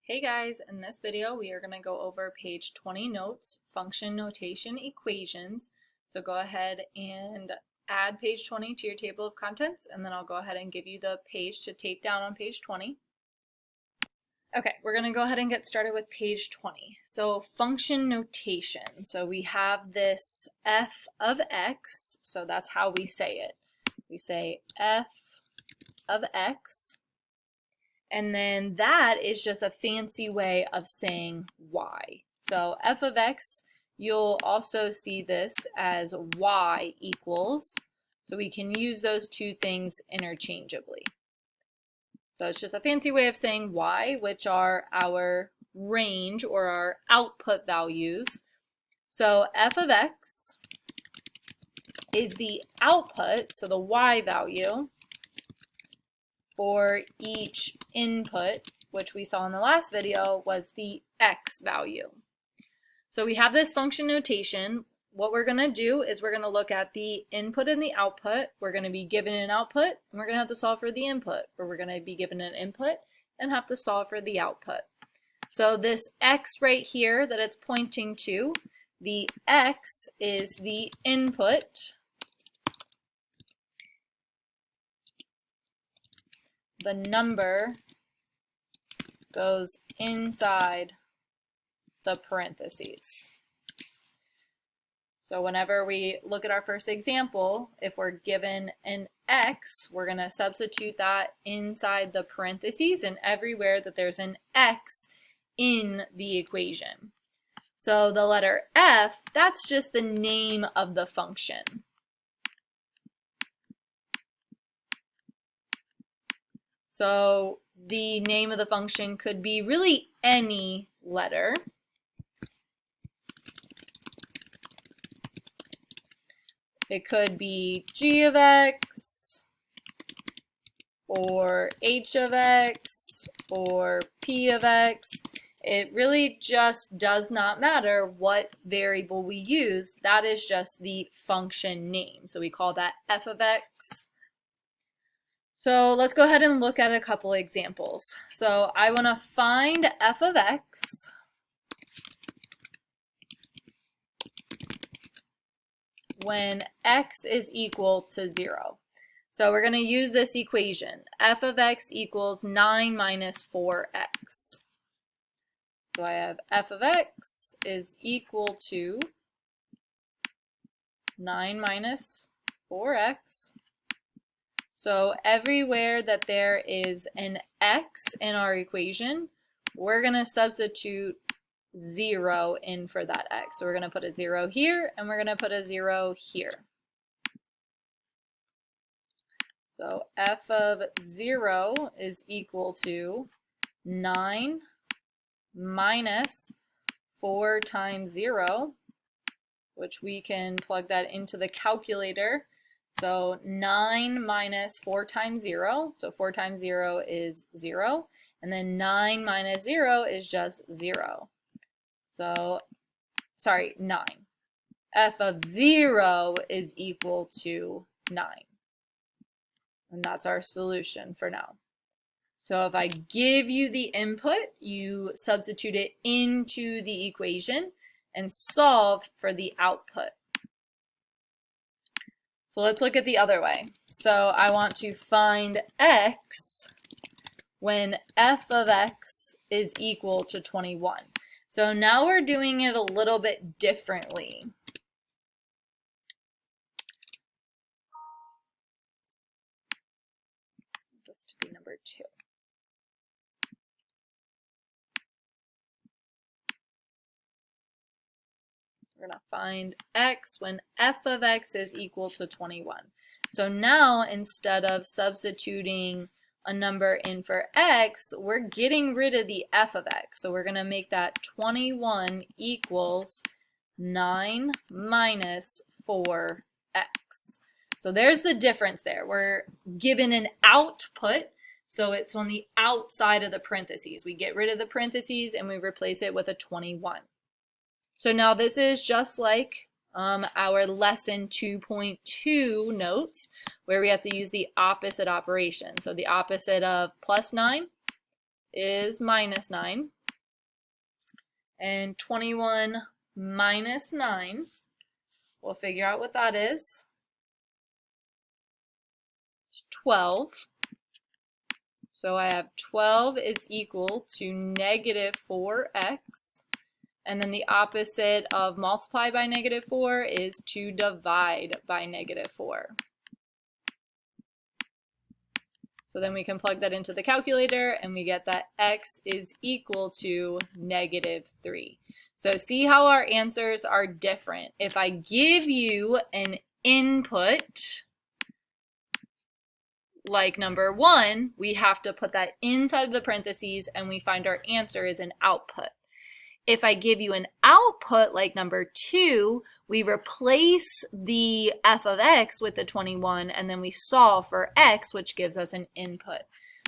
Hey guys, in this video we are going to go over page 20 notes, function notation equations. So go ahead and add page 20 to your table of contents, and then I'll go ahead and give you the page to tape down on page 20. Okay, we're going to go ahead and get started with page 20. So function notation. So we have this f of x, so that's how we say it. We say f of x. And then that is just a fancy way of saying y. So f of x, you'll also see this as y equals. So we can use those two things interchangeably. So it's just a fancy way of saying y, which are our range or our output values. So f of x is the output, so the y value, for each input, which we saw in the last video was the x value. So we have this function notation. What we're going to do is we're going to look at the input and the output. We're going to be given an output, and we're going to have to solve for the input, or we're going to be given an input and have to solve for the output. So this x right here that it's pointing to, the x is the input. The number goes inside the parentheses. So whenever we look at our first example, if we're given an x, we're going to substitute that inside the parentheses and everywhere that there's an x in the equation. So the letter f, that's just the name of the function. So the name of the function could be really any letter. It could be g of x, or h of x, or p of x. It really just does not matter what variable we use. That is just the function name. So we call that f of x. So let's go ahead and look at a couple examples. So I want to find f of x when x is equal to 0. So we're going to use this equation. F of x equals 9 minus 4x. So I have f of x is equal to 9 minus 4x. So everywhere that there is an x in our equation, we're going to substitute 0 in for that x. So we're going to put a 0 here, and we're going to put a 0 here. So f of 0 is equal to 9 minus 4 times 0, which we can plug that into the calculator. So 9 minus 4 times 0, so 4 times 0 is 0, and then 9 minus 0 is just 0. So, sorry, 9. F of 0 is equal to 9. And that's our solution for now. So if I give you the input, you substitute it into the equation and solve for the output. So let's look at the other way. So I want to find x when f of x is equal to 21. So now we're doing it a little bit differently. This to be number 2. We're going to find x when f of x is equal to 21. So now instead of substituting a number in for x, we're getting rid of the f of x. So we're going to make that 21 equals 9 minus 4x. So there's the difference there. We're given an output, so it's on the outside of the parentheses. We get rid of the parentheses and we replace it with a 21. So now this is just like our lesson 2.2 notes, where we have to use the opposite operation. So the opposite of plus 9 is minus 9. And 21 minus 9, we'll figure out what that is. It's 12. So I have 12 is equal to negative 4x. And then the opposite of multiply by negative 4 is to divide by negative 4. So then we can plug that into the calculator and we get that x is equal to negative 3. So see how our answers are different. If I give you an input like number 1, we have to put that inside of the parentheses and we find our answer is an output. If I give you an output like number 2, we replace the f of x with the 21 and then we solve for x, which gives us an input.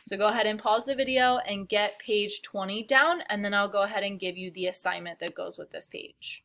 So go ahead and pause the video and get page 20 down, and then I'll go ahead and give you the assignment that goes with this page.